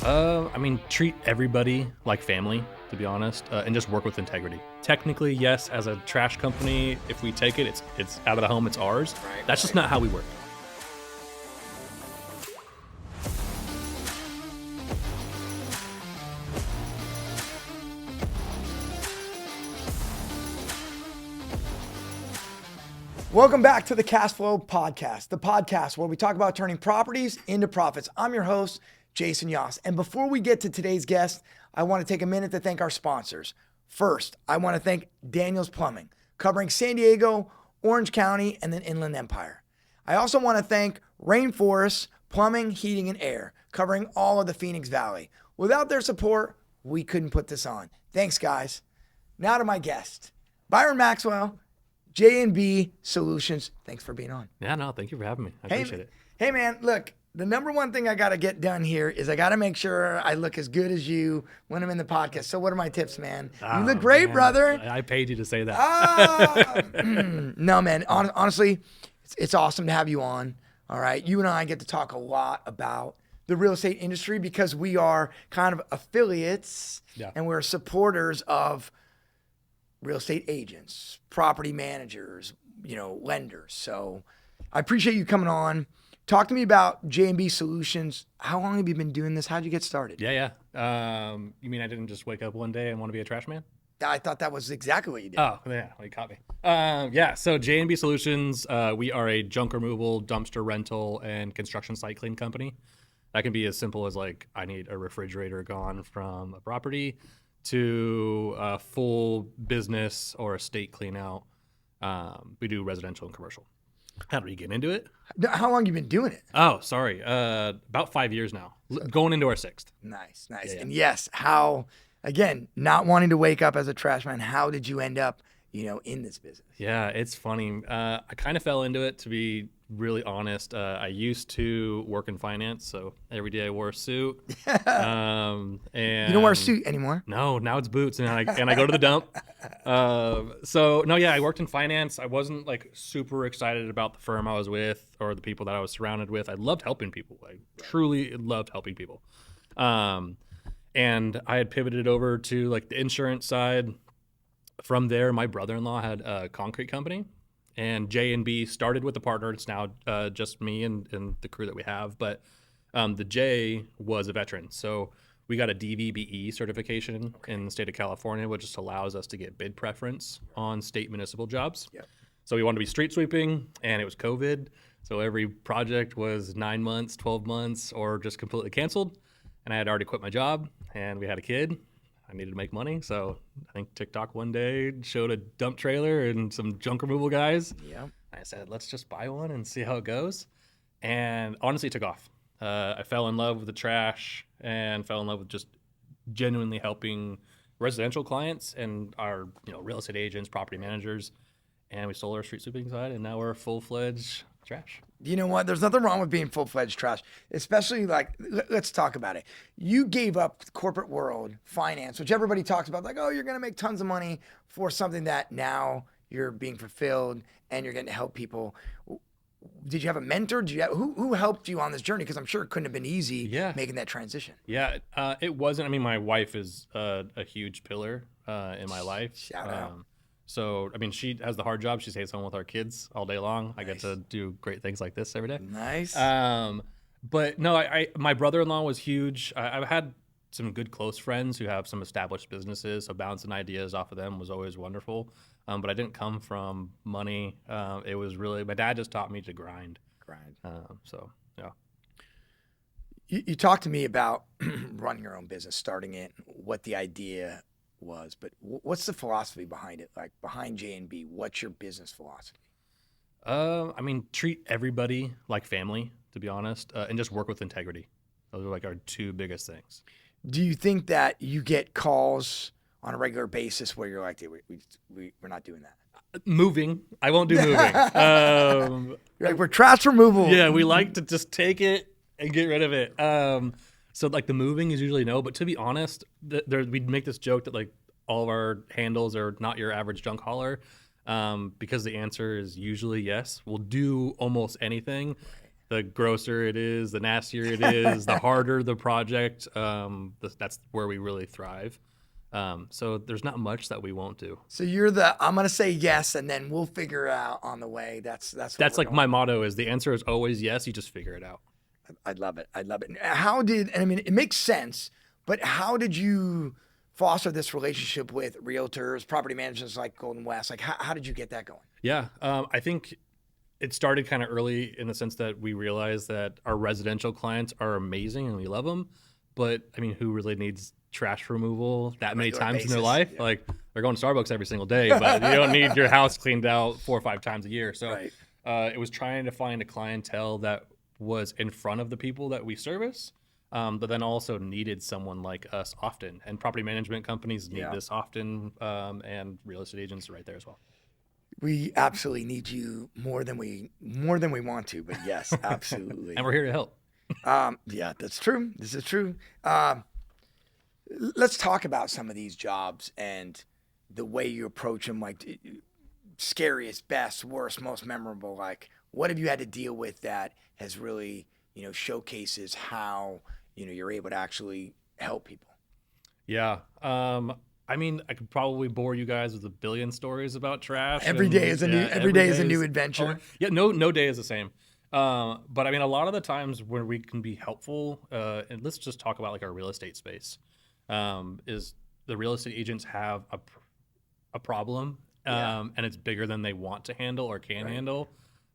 I mean, treat everybody like family, to be honest, and just work with integrity. Technically, yes, as a trash company, if we take it, it's out of the home, it's ours. That's just not how we work. Welcome back to the Cashflow Podcast, the podcast where we talk about turning properties into profits. I'm your host, Jayson Yoss. And before we get to today's guest, I want to take a minute to thank our sponsors. First, I want to thank Daniel's Plumbing, covering San Diego, Orange County, and then Inland Empire. I also want to thank Rainforest Plumbing, Heating, and Air, covering all of the Phoenix Valley. Without their support, we couldn't put this on. Thanks, guys. Now to my guest, Byron Maxwell, J&B Solutions. Thanks for being on. Yeah, no, thank you for having me. I appreciate it. Hey, man, look, the number one thing I got to get done here is I got to make sure I look as good as you when I'm in the podcast. So what are my tips, man? You look great, man. brother. I paid you to say that. No, man, honestly, it's awesome to have you on. All right. You and I get to talk a lot about the real estate industry because we are kind of affiliates and we're supporters of real estate agents, property managers, lenders. So I appreciate you coming on. Talk to me about J&B Solutions. How long have you been doing this? How'd you get started? Yeah. You mean I didn't just wake up one day and want to be a trash man? I thought that was exactly what you did. Oh, yeah, well, you caught me. So J&B Solutions, we are a junk removal, dumpster rental, and construction site clean company. That can be as simple as I need a refrigerator gone from a property to a full business or estate clean out. We do residential and commercial. How do we get into it? How long you been doing it? Oh, sorry. About 5 years now. Going into our 6th. Nice. Yeah. And yes, how, again, not wanting to wake up as a trash man, how did you end up, in this business? Yeah, it's funny. I kind of fell into it, to be really honest. I used to work in finance, so every day I wore a suit. And you don't wear a suit anymore? No, now it's boots, and I go to the dump. I worked in finance. I wasn't super excited about the firm I was with or the people that I was surrounded with. I loved helping people. I truly loved helping people. And I had pivoted over to the insurance side. From there, my brother-in-law had a concrete company, and J&B started with a partner. It's now just me and the crew that we have. But the J was a veteran. So we got a DVBE certification in the state of California, which just allows us to get bid preference on state municipal jobs. Yep. So we wanted to be street sweeping, and it was COVID. So every project was 9 months, 12 months, or just completely canceled. And I had already quit my job, and we had a kid. I needed to make money, so I think TikTok one day showed a dump trailer and some junk removal guys. Yeah. I said, let's just buy one and see how it goes. And honestly, it took off. I fell in love with the trash and fell in love with just genuinely helping residential clients and our real estate agents, property managers. And we sold our street sweeping side, and now we're full-fledged trash. You know what? There's nothing wrong with being full-fledged trash, especially let's talk about it. You gave up the corporate world, finance, which everybody talks about, you're going to make tons of money for something that now you're being fulfilled and you're getting to help people. Did you have a mentor? Who helped you on this journey? Because I'm sure it couldn't have been easy making that transition. Yeah, it wasn't. I mean, my wife is a huge pillar in my life. Shout out. So, she has the hard job. She stays home with our kids all day long. Nice. I get to do great things like this every day. Nice. But no, my brother-in-law was huge. I've had some good close friends who have some established businesses, so bouncing ideas off of them was always wonderful. But I didn't come from money. It was really, my dad just taught me to grind. Yeah. You talked to me about running your own business, starting it, what the idea was, but what's the philosophy behind it? Behind J&B, what's your business philosophy? Treat everybody like family, to be honest, and just work with integrity. Those are our two biggest things. Do you think that you get calls on a regular basis where you're like, we're not doing that? Moving. I won't do moving. You're we're trash removal. Yeah, we like to just take it and get rid of it. So the moving is usually no, but to be honest, we'd make this joke that all of our handles are not your average junk hauler, because the answer is usually yes. We'll do almost anything. the grosser it is, the nastier it is, the harder the project. That's where we really thrive. So there's not much that we won't do. So you're I'm going to say yes, and then we'll figure it out on the way. That's like my motto is the answer is always yes. You just figure it out. I love it. I love it. I mean, it makes sense, but how did you foster this relationship with realtors, property managers like Golden West? Like, how did you get that going? Yeah. I think it started kind of early in the sense that we realized that our residential clients are amazing and we love them. But I mean, who really needs trash removal that many times in their life? Yeah. Like they're going to Starbucks every single day, but you don't need your house cleaned out 4 or 5 times a year. So it was trying to find a clientele that was in front of the people that we service, but then also needed someone like us often. And property management companies need this often, and real estate agents are right there as well. We absolutely need you more than we want to, but yes, absolutely. And we're here to help. Yeah, that's true. This is true. Let's talk about some of these jobs and the way you approach them, like scariest, best, worst, most memorable. Like, what have you had to deal with that has really, showcases how, you're able to actually help people? Yeah. I mean, I could probably bore you guys with a billion stories about trash. Every day is a new adventure. No day is the same. But I mean, a lot of the times where we can be helpful, and let's just talk about like our real estate space, is the real estate agents have a problem, and it's bigger than they want to handle or can handle.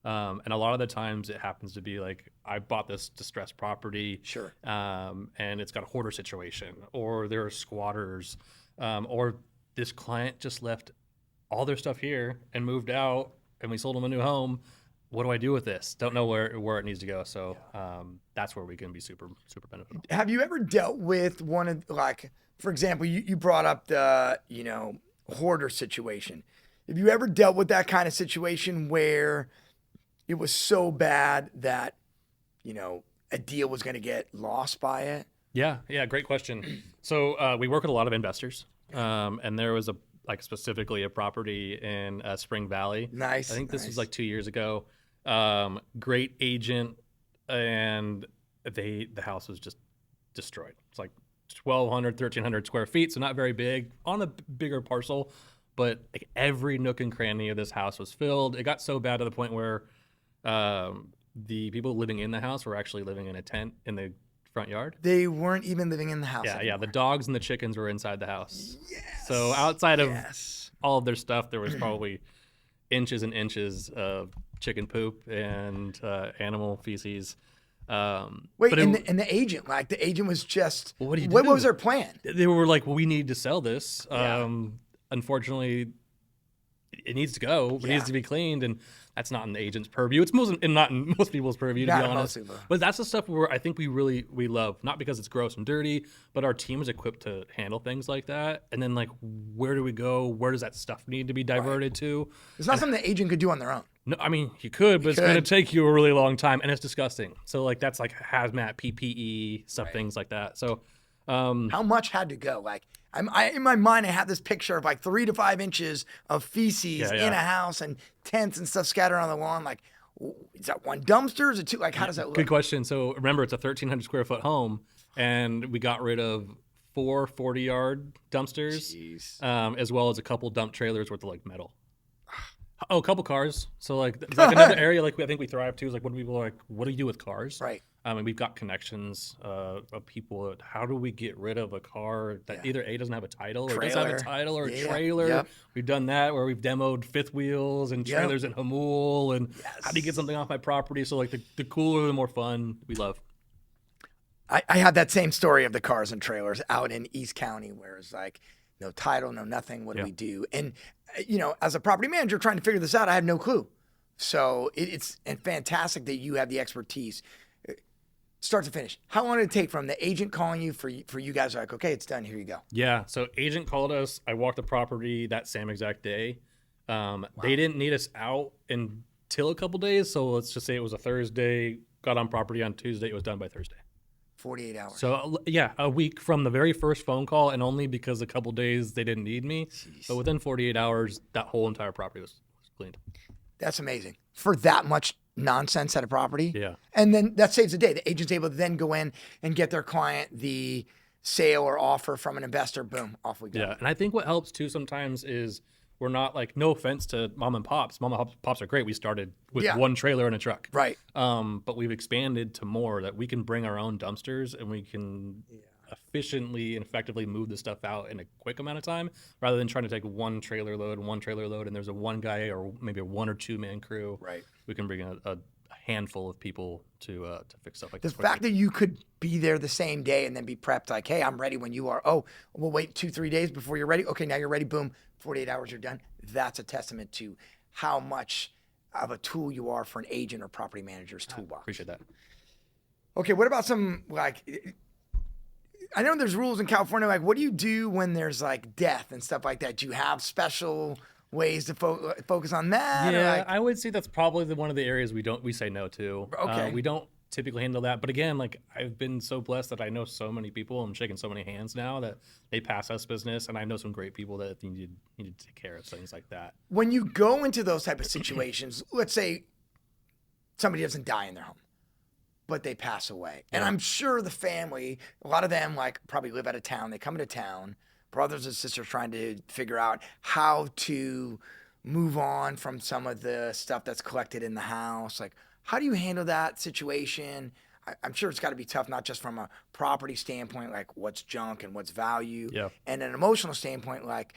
And a lot of the times it happens to be like, I bought this distressed property, and it's got a hoarder situation, or there are squatters, or this client just left all their stuff here and moved out, and we sold them a new home. What do I do with this? Don't know where it needs to go. So that's where we can be super, super beneficial. Have you ever dealt with one of, like, for example, you brought up the, hoarder situation. Have you ever dealt with that kind of situation where it was so bad that, a deal was going to get lost by it? Yeah. Great question. So we work with a lot of investors, and there was specifically a property in Spring Valley. Nice. I think this was like 2 years ago. Great agent, and the house was just destroyed. It's like 1,200, 1,300 square feet, so not very big, on a bigger parcel, but like every nook and cranny of this house was filled. It got so bad to the point where the people living in the house were actually living in a tent in the front yard. They weren't even living in the house anymore. Yeah, the dogs and the chickens were inside the house. Yes. So outside of all of their stuff, there was probably inches and inches of chicken poop and animal feces. Wait, and the agent, like the agent was just, what do you do? What was their plan? They were like, we need to sell this. Unfortunately, it needs to go. It needs to be cleaned, and that's not in the agent's purview. It's not in most people's purview, to be honest. But that's the stuff where I think we love, not because it's gross and dirty, but our team is equipped to handle things like that. And then, like, where do we go? Where does that stuff need to be diverted to? It's not something the agent could do on their own. No, I mean, you could, but it's going to take you a really long time, and it's disgusting. So, like, that's like hazmat, PPE, stuff, things like that. So, how much had to go? Like, in my mind, I have this picture of like 3 to 5 inches of feces in a house and tents and stuff scattered on the lawn. Like, is that one dumpster? Is it two? Like, how does that look? Good question. So remember, it's a 1,300 square foot home, and we got rid of 4 40-yard dumpsters, as well as a couple dump trailers worth of like metal. Oh, a couple cars. So like, it's like another area like I think we thrive to is like when people are like, what do you do with cars? Right. And we've got connections of people. How do we get rid of a car that either A, doesn't have a title, or does have a title, or a trailer? Yep. We've done that where we've demoed fifth wheels and trailers in Hamul, and how do you get something off my property? So like the cooler, the more fun, we love. I had that same story of the cars and trailers out in East County where it's like no title, no nothing. What do we do? And, as a property manager trying to figure this out, I had no clue. So it's fantastic that you have the expertise. Start to finish. How long did it take from the agent calling you for you guys are like, okay, it's done, here you go? Yeah, so agent called us. I walked the property that same exact day. They didn't need us out until a couple days, so let's just say it was a Thursday, got on property on Tuesday, it was done by Thursday. 48 hours. So a week from the very first phone call, and only because a couple days they didn't need me. But within 48 hours, that whole entire property was cleaned. That's amazing. For that much nonsense at a property. Yeah. And then that saves the day. The agent's able to then go in and get their client the sale or offer from an investor. Boom, off we go. Yeah. And I think what helps too sometimes is we're not like, no offense to mom and pops. Mom and pops are great. We started with one trailer and a truck. Right. But we've expanded to more that we can bring our own dumpsters and we can efficiently and effectively move the stuff out in a quick amount of time rather than trying to take one trailer load and there's a one guy or maybe a 1 or 2 man crew. Right. We can bring a handful of people to fix stuff like the this. The fact that you could be there the same day and then be prepped like, hey, I'm ready when you are. Oh, we'll wait 2-3 days before you're ready. Okay, now you're ready. Boom, 48 hours, you're done. That's a testament to how much of a tool you are for an agent or property manager's toolbox. Appreciate that. Okay, what about some, like, I know there's rules in California. Like, what do you do when there's like death and stuff like that? Do you have special ways to focus on that? Yeah, I would say that's probably one of the areas we say no to. Okay. We don't typically handle that. But again, like I've been so blessed that I know so many people. I'm shaking so many hands now that they pass us business. And I know some great people that need to take care of things like that. When you go into those type of situations, let's say somebody doesn't die in their home, but they pass away. And I'm sure the family, a lot of them like probably live out of town. They come into town, brothers and sisters trying to figure out how to move on from some of the stuff that's collected in the house. Like, how do you handle that situation? I'm sure it's got to be tough, not just from a property standpoint, like what's junk and what's value, and an emotional standpoint, like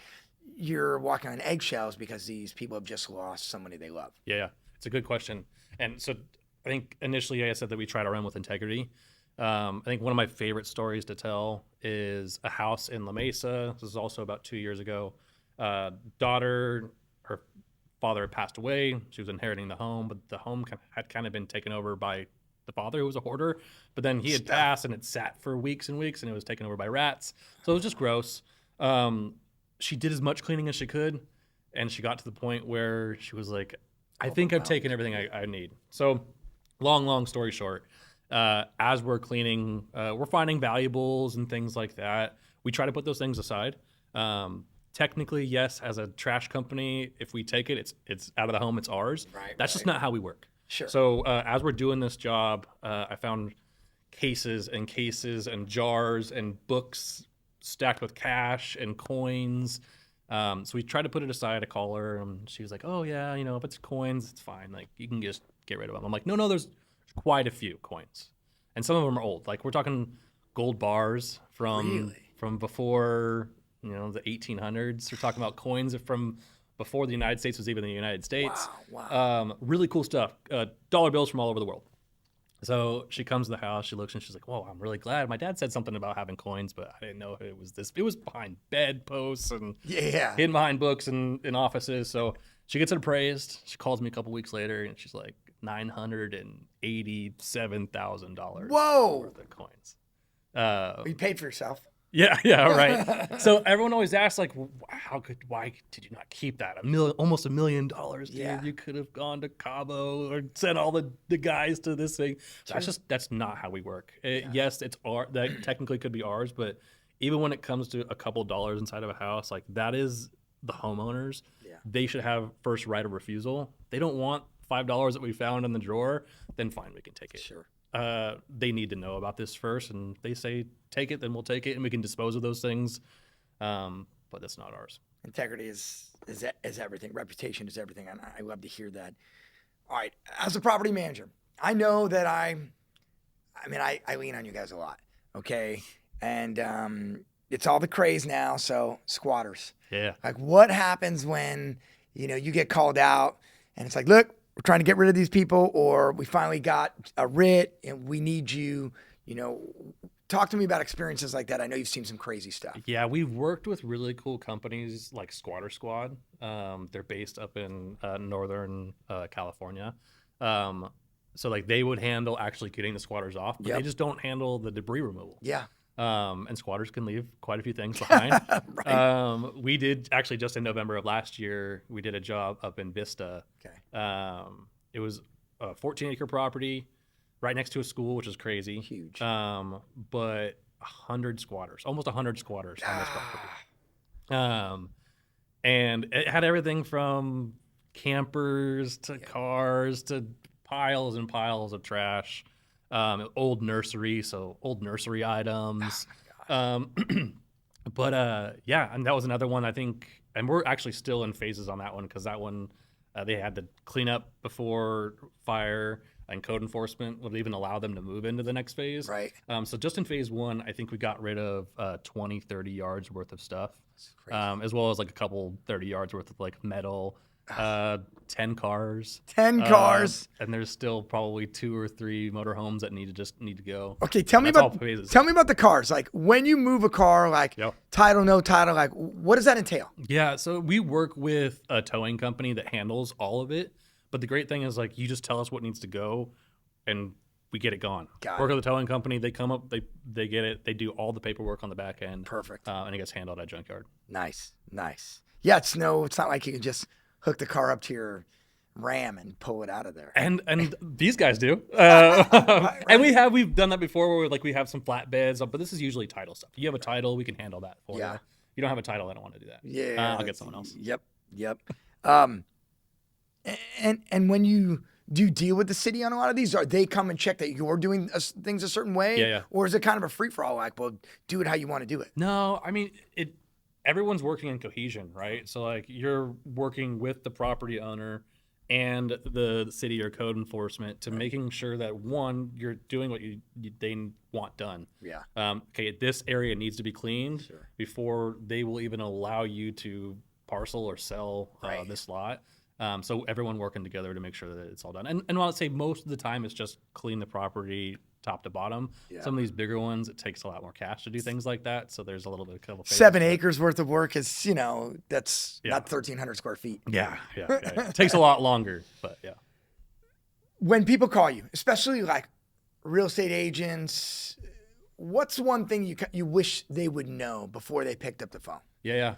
you're walking on eggshells because these people have just lost somebody they love. Yeah, it's a good question. And so I think initially I said that we try to run with integrity. I think one of my favorite stories to tell is a house in La Mesa. This is also about 2 years ago. Daughter, her father had passed away. She was inheriting the home, but the home had kind of been taken over by the father, who was a hoarder. But then he had passed, and it sat for weeks and weeks, and it was taken over by rats. So it was just gross. She did as much cleaning as she could, and she got to the point where she was like, I think I've taken everything I need. So long story short, as we're cleaning, we're finding valuables and things like that. We try to put those things aside. Technically, yes, as a trash company, if we take it, it's out of the home, it's ours. That's just not how we work. Sure. So as we're doing this job, I found cases and jars and books stacked with cash and coins. So we tried to put it aside. I call her, and she was like, "Oh yeah, if it's coins, it's fine. Like you can just get rid of them." I'm like, "No, there's quite a few coins, and some of them are old. Like we're talking gold bars from before." The 1800s. We're talking about coins from before the United States was even the United States. Wow. Really cool stuff. Dollar bills from all over the world. So she comes to the house, she looks, and she's like, "Whoa, I'm really glad. My dad said something about having coins, but I didn't know it was this. It was behind bedposts and hidden behind books and in offices." So she gets it appraised. She calls me a couple weeks later, and she's like, $987,000 worth of coins. You paid for yourself. Yeah, right. So everyone always asks, like, why did you not keep that? Almost $1 million, dude. Yeah. You could have gone to Cabo or sent all the guys to this thing. That's not how we work. Yes, it's that technically could be ours, but even when it comes to a couple dollars inside of a house, like that is the homeowners. Yeah. They should have first right of refusal. They don't want $5 that we found in the drawer, then fine, we can take it. Sure. They need to know about this first, and they say take it, then we'll take it, and we can dispose of those things. But that's not ours. Integrity is everything. Reputation is everything, and I love to hear that. All right, as a property manager, I know that I lean on you guys a lot. Okay, and it's all the craze now. So squatters. Yeah. Like, what happens when you get called out, and it's like, look, we're trying to get rid of these people, or we finally got a writ and we need you, talk to me about experiences like that. I know you've seen some crazy stuff. Yeah, we've worked with really cool companies like Squatter Squad. They're based up in Northern California. So like they would handle actually getting the squatters off, but they just don't handle the debris removal. Yeah. And squatters can leave quite a few things behind. Right. We did actually just in November of last year, we did a job up in Vista. Okay. It was a 14-acre property right next to a school, which is crazy. Huge. But 100 squatters, almost 100 squatters on this property. And it had everything from campers to cars to piles and piles of trash, old nursery items. But yeah, and that was another one I think, and we're actually still in phases on that one because that one they had to clean up before fire, and code enforcement would even allow them to move into the next phase. Right. So just in phase one, I think we got rid of 20, 30 yards worth of stuff, as well as like a couple 30 yards worth of like metal, 10 cars. 10 cars. And there's still probably 2 or 3 motorhomes that need to go. Okay, tell me about the cars. Like when you move a car, like title, no title, like what does that entail? Yeah, so we work with a towing company that handles all of it. But the great thing is, like, you just tell us what needs to go, and we get it gone. Work with the towing company. They come up, they get it. They do all the paperwork on the back end. Perfect. And it gets handled at junkyard. Nice. Yeah, it's not like you can just hook the car up to your Ram and pull it out of there. And these guys do. Right. And we've done that before where we have some flatbeds, but this is usually title stuff. You have a title, we can handle that for you. You don't have a title, I don't want to do that. Yeah. I'll get someone else. Yep. And when you do deal with the city on a lot of these, are they come and check that you're doing things a certain way? Yeah. Or is it kind of a free-for-all, like, well, do it how you want to do it? No, I mean, everyone's working in cohesion, right? So, like, you're working with the property owner and the city or code enforcement to making sure that, one, you're doing what they want done. Yeah. Okay, this area needs to be cleaned before they will even allow you to parcel or sell this lot. So everyone working together to make sure that it's all done. And while I'd say most of the time it's just clean the property top to bottom, some of these bigger ones, it takes a lot more cash to do things like that. So there's a little bit of 7 acres worth of work is, that's not 1,300 square feet. Yeah. It takes a lot longer, but yeah. When people call you, especially like real estate agents, what's one thing you wish they would know before they picked up the phone? Yeah.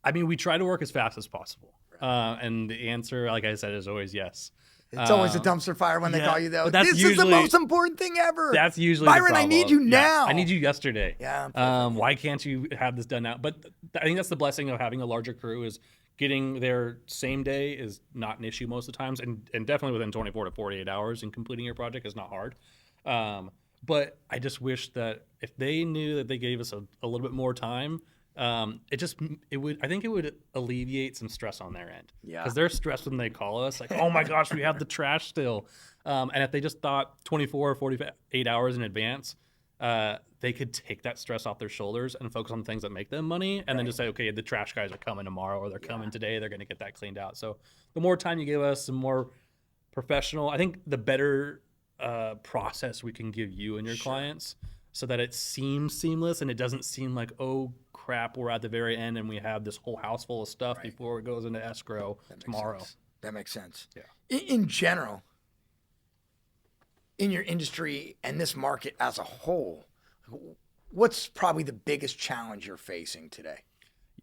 I mean, we try to work as fast as possible. And the answer, like I said, is always yes. It's always a dumpster fire when they call you, though. This is the most important thing ever. That's usually Byron, the I need you now. I need you yesterday. Yeah. Why can't you have this done now? But I think that's the blessing of having a larger crew is getting there same day is not an issue most of the times. And definitely within 24 to 48 hours and completing your project is not hard. But I just wish that if they knew that they gave us a little bit more time, I think it would alleviate some stress on their end. Yeah. Because they're stressed when they call us, like, oh my gosh, we have the trash still. And if they just thought 24 or 48 hours in advance, they could take that stress off their shoulders and focus on things that make them money, and then just say, okay, the trash guys are coming tomorrow, or they're coming today, they're going to get that cleaned out. So the more time you give us, the more professional, I think the better process we can give you and your clients, so that it seems seamless and it doesn't seem like, oh crap, we're at the very end and we have this whole house full of stuff before it goes into escrow tomorrow. That makes sense. Yeah. In general, in your industry and this market as a whole, what's probably the biggest challenge you're facing today?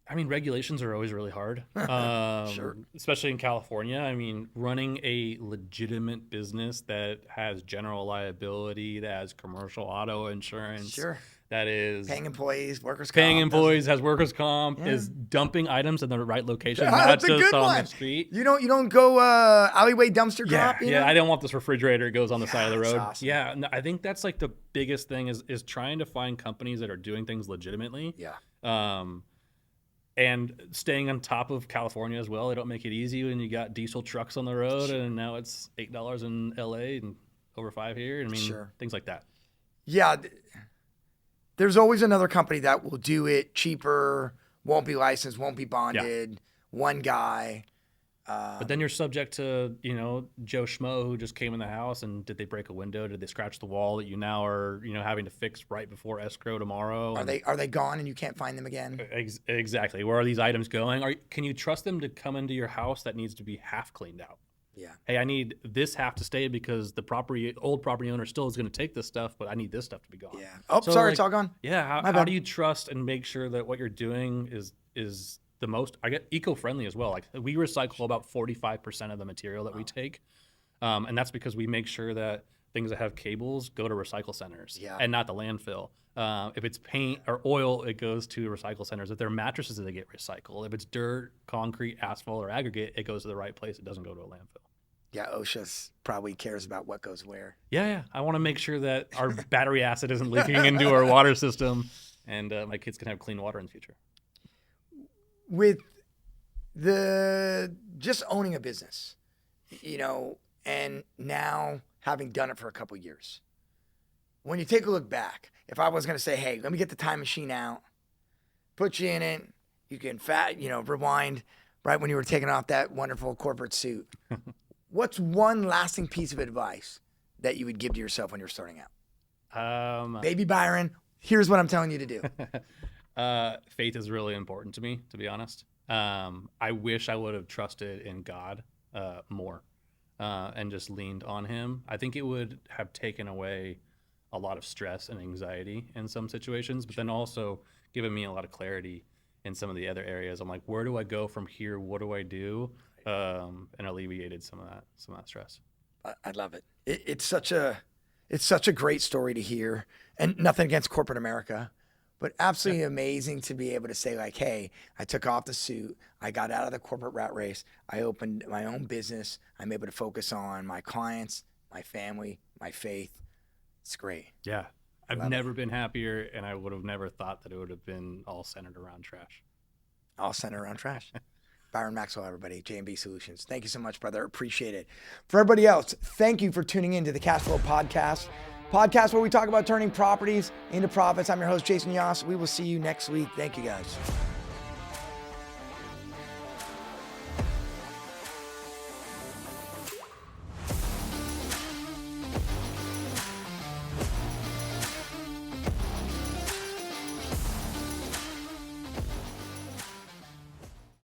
I mean, regulations are always really hard, especially in California. I mean, running a legitimate business that has general liability, that has commercial auto insurance, that is paying employees, workers' comp. Has workers' comp, is dumping items in the right location, not that's a just good on one. the street. You don't go alleyway dumpster drop. Yeah, I don't want this refrigerator. It goes on the side of the road. Awesome. Yeah, no, I think that's like the biggest thing is trying to find companies that are doing things legitimately. Yeah. And staying on top of California as well. They don't make it easy when you got diesel trucks on the road, and now it's $8 in LA and over $5 here. I mean, things like that. Yeah. There's always another company that will do it cheaper, won't be licensed, won't be bonded, one guy. But then you're subject to, Joe Schmo who just came in the house, and did they break a window? Did they scratch the wall that you now are, having to fix right before escrow tomorrow? Are they gone and you can't find them again? Exactly. Where are these items going? Can you trust them to come into your house that needs to be half cleaned out? Yeah. Hey, I need this half to stay because the old property owner still is going to take this stuff, but I need this stuff to be gone. Yeah. Oh, so sorry, it's all gone. Yeah. How do you trust and make sure that what you're doing is the most, I get eco-friendly as well. Like, we recycle about 45% of the material that we take. And that's because we make sure that things that have cables go to recycle centers and not the landfill. If it's paint or oil, it goes to recycle centers. If they're mattresses, they get recycled. If it's dirt, concrete, asphalt, or aggregate, it goes to the right place. It doesn't go to a landfill. Yeah, OSHA probably cares about what goes where. Yeah. I want to make sure that our battery acid isn't leaking into our water system, and my kids can have clean water in the future. With just owning a business, and now having done it for a couple years, when you take a look back, if I was going to say, hey, let me get the time machine out, put you in it, you can rewind right when you were taking off that wonderful corporate suit. What's one lasting piece of advice that you would give to yourself when you're starting out? Baby Byron, here's what I'm telling you to do. Faith is really important to me, to be honest. I wish I would have trusted in God more and just leaned on him. I think it would have taken away a lot of stress and anxiety in some situations, but then also given me a lot of clarity in some of the other areas. I'm like, where do I go from here? What do I do? And alleviated some of that stress. I love it. It's such a great story to hear, and nothing against corporate America, but absolutely amazing to be able to say like, hey, I took off the suit. I got out of the corporate rat race. I opened my own business. I'm able to focus on my clients, my family, my faith. It's great. Yeah. I've never been happier, and I would have never thought that it would have been all centered around trash. All centered around trash. Byron Maxwell, everybody, J&B Solutions. Thank you so much, brother. Appreciate it. For everybody else, thank you for tuning in to the Cashflow Podcast where we talk about turning properties into profits. I'm your host, Jayson Yoss. We will see you next week. Thank you, guys.